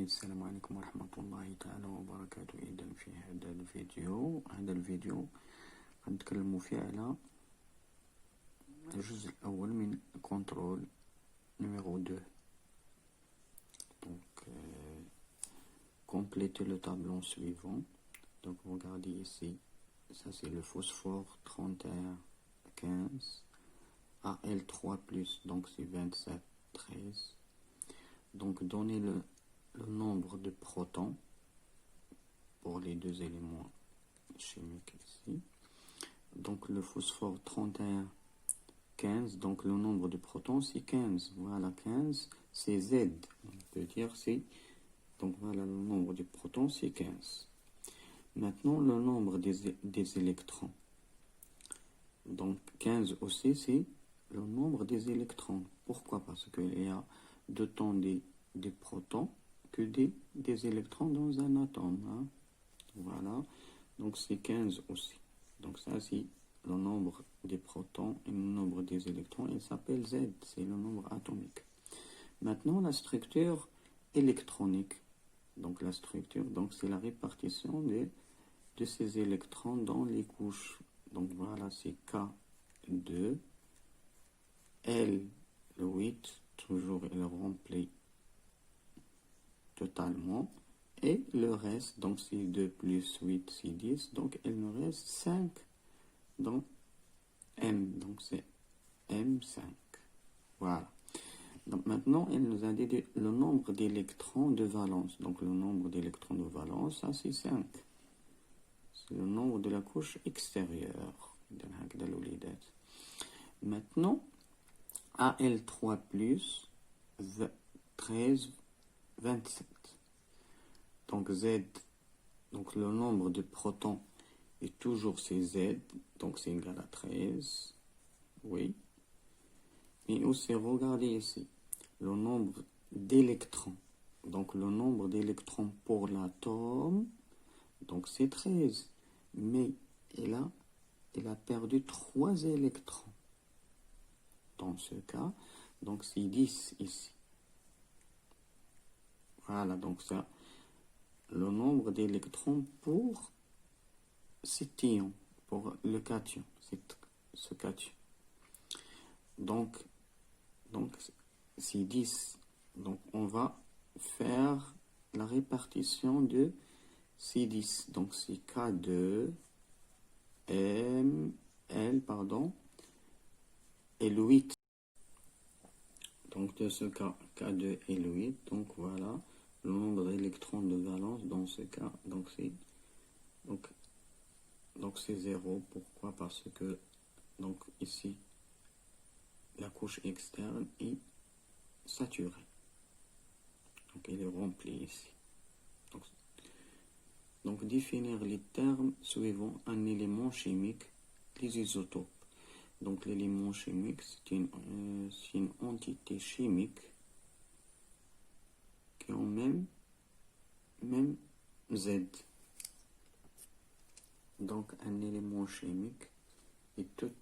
السلام عليكم ورحمة الله تعالى وبركاته. إذا في هذا الفيديو غنتكلمو فيه على الجزء الأول من كنترول numéro 2. Donc, complétez le tableau suivant. Donc, regardez ici, ça c'est le phosphore 31,15, Al3+, donc c'est 27,13. Donc, donnez le nombre de protons pour les deux éléments chimiques ici. Donc, le phosphore 31,15, donc le nombre de protons c'est 15. Voilà, 15, c'est Z. On peut dire c'est. Donc, voilà, le nombre de protons c'est 15. Maintenant, le nombre des électrons. Donc, 15 aussi, c'est le nombre des électrons. Pourquoi? Parce qu'il y a autant des protons que des électrons dans un atome. Hein. Voilà. Donc, c'est 15 aussi. Donc, ça, c'est le nombre des protons et le nombre des électrons. Il s'appelle Z. C'est le nombre atomique. Maintenant, la structure électronique. Donc, la structure, donc c'est la répartition de ces électrons dans les couches. Donc, voilà, c'est K2, L8, toujours il remplit totalement. Et le reste, donc c'est 2 plus 8, c'est 10. Donc, il nous reste 5 dans M. Donc, c'est M5. Voilà. Donc, maintenant, il nous a dit le nombre d'électrons de valence. Donc, le nombre d'électrons de valence, ça, c'est 5. C'est le nombre de la couche extérieure. Maintenant, Al3+, 13, 27. Donc, Z, donc le nombre de protons est toujours c'est Z, donc c'est égal à 13. Oui. Et aussi, regardez ici, le nombre d'électrons. Donc, le nombre d'électrons pour l'atome, donc c'est 13. Mais il a perdu 3 électrons. Dans ce cas, donc c'est 10 ici. Voilà, donc ça, le nombre d'électrons pour cet ion, pour le cation, ce cation. Donc c'est 10. Donc, on va faire la répartition de ces 10. Donc, c'est K2, L, pardon, et le 8. Donc, de ce cas, K2 et le 8. Donc, voilà le nombre d'électrons de valence dans ce cas. Donc, c'est 0. Pourquoi? Parce que, donc, ici, la couche externe est saturée. Donc, elle est remplie ici. Donc, définir les termes suivant un élément chimique, les isotopes. Donc, l'élément chimique, c'est une entité chimique qui ont même Z. Donc, un élément chimique est toute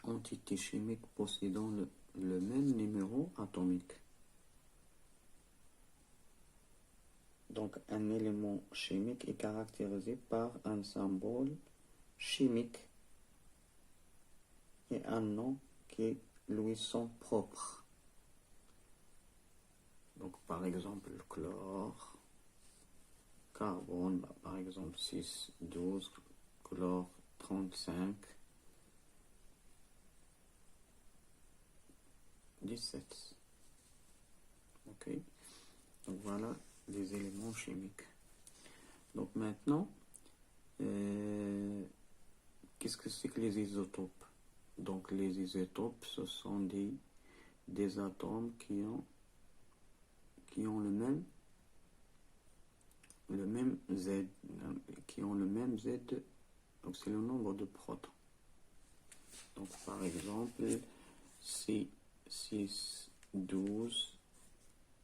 entité chimique possédant le même numéro atomique. Donc, un élément chimique est caractérisé par un symbole chimique et un nom qui lui sont propres. Donc, par exemple, le chlore, carbone, par exemple, 6, 12, chlore, 35, 17. Ok? Donc, voilà les éléments chimiques. Donc, maintenant, qu'est-ce que c'est que les isotopes? Donc, les isotopes, ce sont des atomes qui ont le même Z, qui ont le même Z, donc c'est le nombre de protons. Donc, par exemple, c'est 6, 12,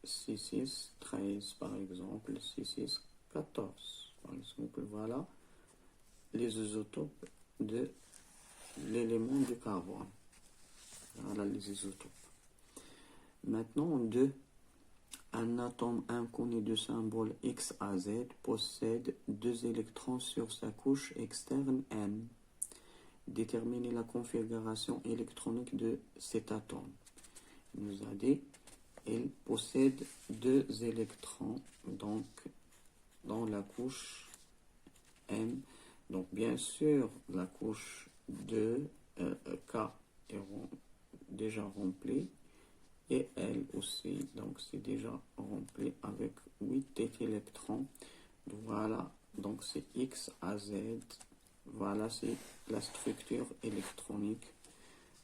6, 6, 13, par exemple, 6, 6, 14. Par exemple, voilà les isotopes de l'élément de carbone. Voilà les isotopes. Maintenant, Un atome inconnu de symbole X à Z possède 2 électrons sur sa couche externe M. Déterminer la configuration électronique de cet atome. Il nous a dit il possède 2 électrons donc dans la couche M. Donc bien sûr la couche de K est déjà remplie et elle aussi, donc c'est déjà rempli avec 8 électrons. Voilà, donc c'est X à Z. Voilà, c'est la structure électronique.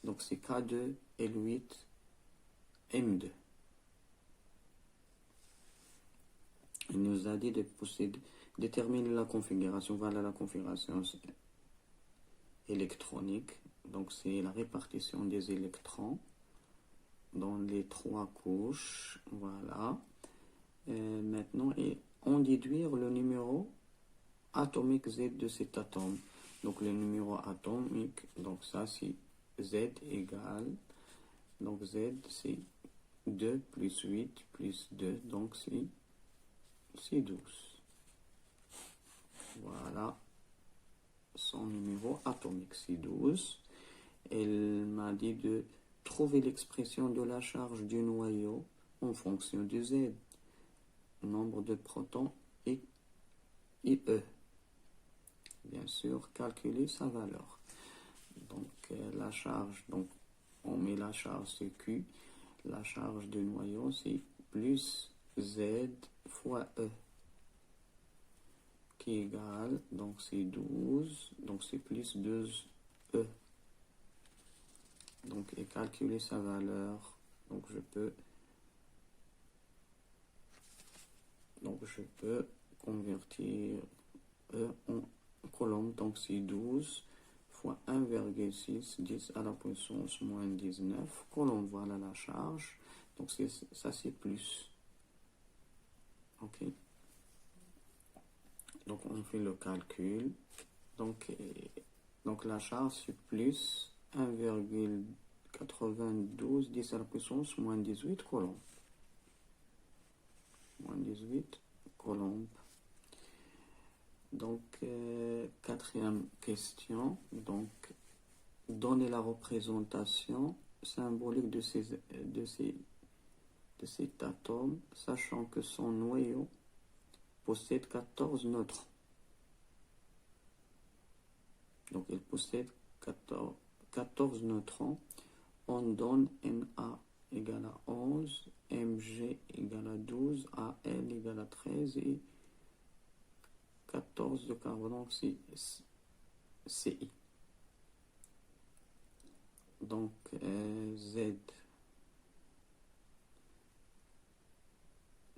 Donc c'est K2, L8, M2. Il nous a dit de posséder, déterminer la configuration. Voilà la configuration électronique. Donc c'est la répartition des électrons dans les 3 couches. Voilà. Maintenant, on déduire le numéro atomique Z de cet atome. Donc le numéro atomique, donc ça c'est Z égale, donc Z c'est 2 plus 8 plus 2, donc c'est 12. Voilà son numéro atomique, c'est 12. Elle m'a dit de trouver l'expression de la charge du noyau en fonction de Z, nombre de protons et E. Bien sûr, calculer sa valeur. Donc la charge, donc on met la charge c'est Q, la charge du noyau c'est plus Z fois E, qui est égal, donc c'est 12, donc c'est plus 2 E. Donc et calculer sa valeur, donc je peux convertir E en coulomb, donc c'est 12 fois 1,6, 10 à la puissance moins 19 coulomb. Voilà la charge, donc ça c'est plus. Ok, donc on fait le calcul, donc la charge c'est plus 1,92 10 à la puissance moins 18 coulomb. Moins 18 coulomb. Donc, quatrième question. Donc, donner la représentation symbolique de cet atome, sachant que son noyau possède 14 neutrons. Donc, il possède 14 neutrons. On donne Na égale à 11, Mg égale à 12, Al égale à 13 et 14 de carbone, donc c'est Ci. Donc Z.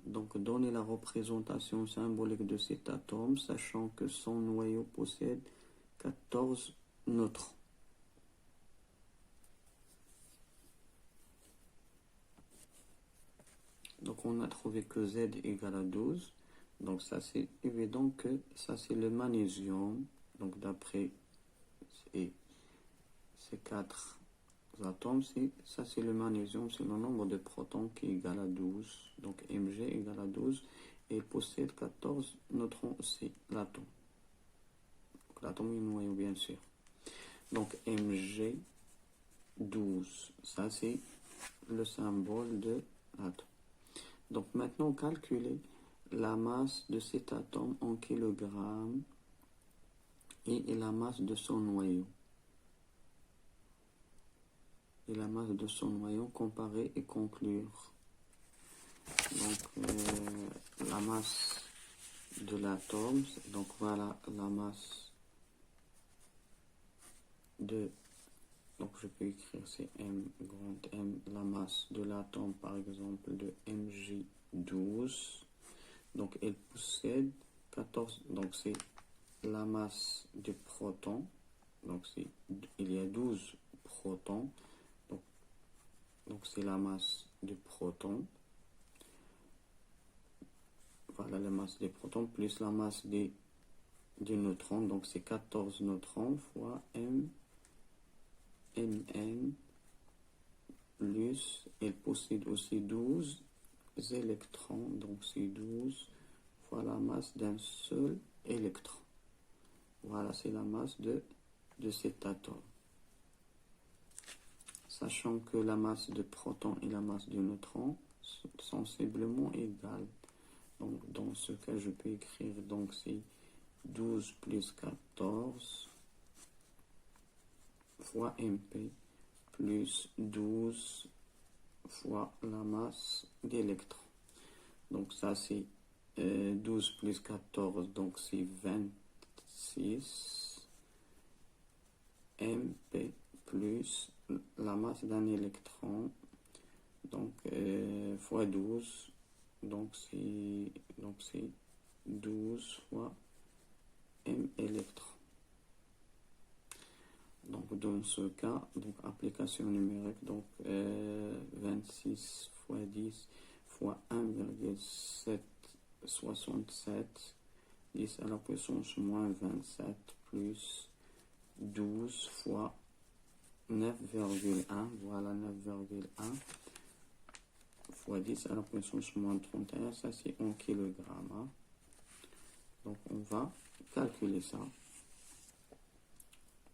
Donc donner la représentation symbolique de cet atome, sachant que son noyau possède 14 neutrons. Donc on a trouvé que Z égale à 12. Donc ça c'est évident que ça c'est le magnésium. Donc d'après ces 4 atomes, ça c'est le magnésium, c'est le nombre de protons qui est égal à 12. Donc Mg égale à 12 et il possède 14 neutrons aussi, l'atome. L'atome est noyau bien sûr. Donc Mg 12, ça c'est le symbole de l'atome. Donc maintenant calculer la masse de cet atome en kilogrammes et la masse de son noyau. Et la masse de son noyau, comparer et conclure. Donc la masse de l'atome, donc voilà la masse de, donc je peux écrire c'est M grand M, la masse de l'atome par exemple de Mj12. Donc elle possède 14, donc c'est la masse de protons, donc il y a 12 protons, donc c'est la masse de protons. Voilà la masse des protons plus la masse des neutrons, donc c'est 14 neutrons fois Mn plus, elle possède aussi 12 électrons, donc c'est 12 fois la masse d'un seul électron. Voilà, c'est la masse de cet atome. Sachant que la masse de protons et la masse de neutrons sont sensiblement égales. Donc dans ce cas, je peux écrire, donc c'est 12 plus 14 fois MP plus 12 fois la masse d'électrons. Donc ça c'est 12 plus 14, donc c'est 26 MP plus la masse d'un électron, donc fois 12, donc c'est 12 fois M électrons. Donc dans ce cas, donc application numérique, donc 26 fois 10 fois 1,767, 10 à la puissance moins 27 plus 12 fois 9,1, voilà 9,1 fois 10 à la puissance moins 31, ça c'est en kilogrammes. Hein. Donc on va calculer ça.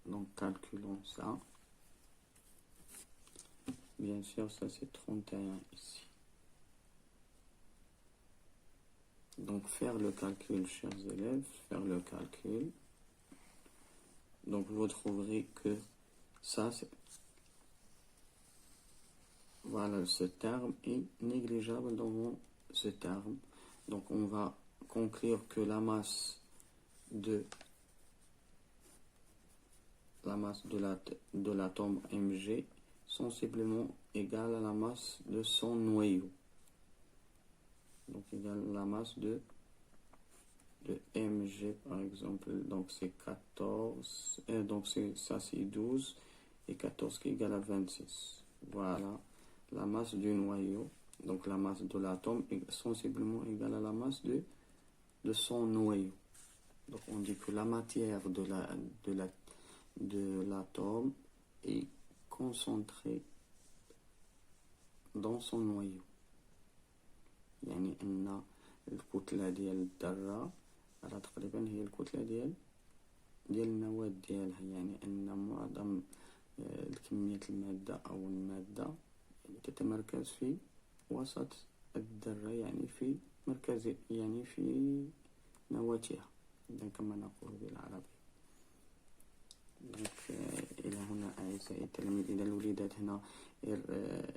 Donc calculons ça. Bien sûr, ça c'est 31 ici. Donc faire le calcul, chers élèves, faire le calcul. Donc vous trouverez que ça, c'est... Voilà, ce terme est négligeable dans ce terme. Donc on va conclure que la masse de l'atome Mg sensiblement égale à la masse de son noyau. Donc égale à la masse de Mg par exemple. Donc c'est 14, donc ça c'est 12 et 14 qui est égal à 26. Voilà la masse du noyau. Donc la masse de l'atome est sensiblement égale à la masse de son noyau. Donc on dit que la matière de l'atome est concentrée dans son noyau. يعني أن الكتلة ديال الذرة راه تقريبا هي الكتلة ديال النواة ديالها، يعني أن معظم كمية المادة أو المادة تتمركز في وسط الذرة، يعني في مركز، يعني في نواتها، إذا كما نقول بالعربي. إلى هنا أعزائي التلاميذ، إذا الوليدات هنا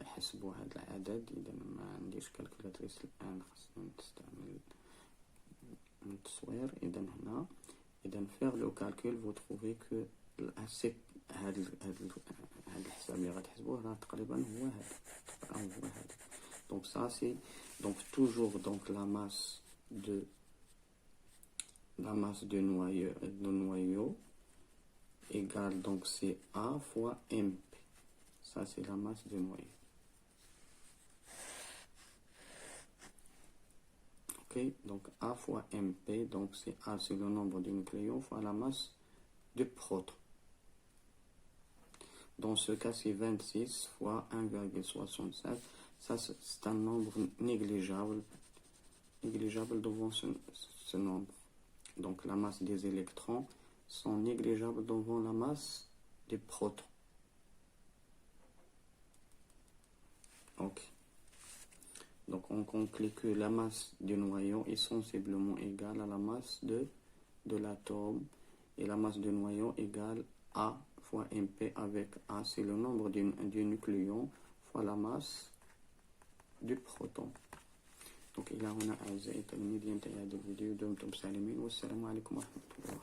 حسبوا هذا العدد. إذا ما عنديش كالكولاتريس الآن، خاصنا نستعمل التصوير. إذا هنا faire le calcul, vous trouvez que هذا الحساب اللي غتحسبوه راه تقريبا هو هذا. Donc ça c'est donc toujours donc la masse de noyau égale, donc c'est A fois MP. Ça c'est la masse du noyau. Ok, donc A fois MP, donc c'est A, c'est le nombre de nucléons fois la masse de protons. Dans ce cas, c'est 26 fois 1,67. Ça, c'est un nombre négligeable devant ce nombre. Donc la masse des électrons sont négligeables devant la masse des protons. Ok. Donc on conclut que la masse du noyau est sensiblement égale à la masse de l'atome, et la masse du noyau égale A fois MP, avec A c'est le nombre du nucléon fois la masse du proton. Donc إلى هنا أعزائي التلاميذ ينتهي هذا الفيديو. دمتم سالمين والسلام عليكم ورحمة الله.